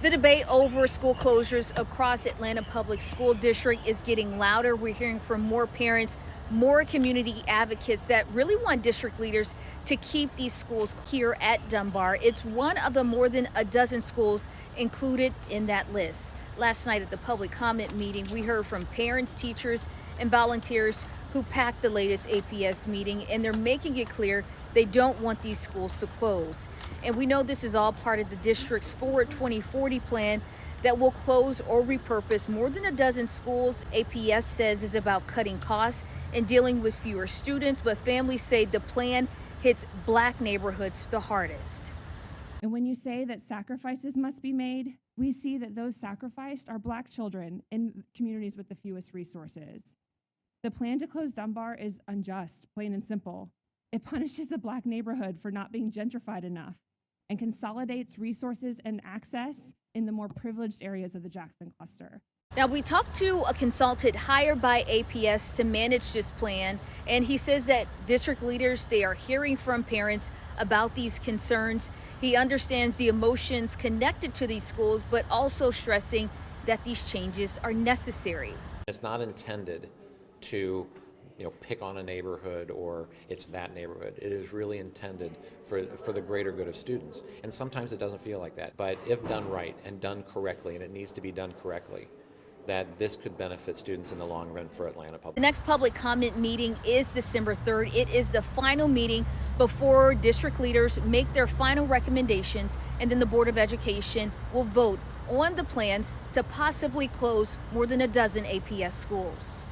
The debate over school closures across Atlanta Public School District is getting louder. We're hearing from more parents, more community advocates that really want district leaders to keep these schools here at Dunbar. It's one of the more than a dozen schools included in that list. Last night at the public comment meeting, we heard from parents, teachers, and volunteers who packed the latest APS meeting, and they're making it clear they don't want these schools to close. And we know this is all part of the district's Forward 2040 plan that will close or repurpose more than a dozen schools. APS says is about cutting costs and dealing with fewer students, but families say the plan hits Black neighborhoods the hardest. And when you say that sacrifices must be made, we see that those sacrificed are Black children in communities with the fewest resources. The plan to close Dunbar is unjust, plain and simple. It punishes a Black neighborhood for not being gentrified enough and consolidates resources and access in the more privileged areas of the Jackson cluster. Now, we talked to a consultant hired by APS to manage this plan, and he says that district leaders, they are hearing from parents about these concerns. He understands the emotions connected to these schools, but also stressing that these changes are necessary. It's not intended to pick on a neighborhood or it's that neighborhood. It is really intended for the greater good of students. And sometimes it doesn't feel like that. But if done right and done correctly, and it needs to be done correctly, that this could benefit students in the long run for Atlanta Public. The next public comment meeting is December 3rd. It is the final meeting before district leaders make their final recommendations, and then the Board of Education will vote on the plans to possibly close more than a dozen APS schools.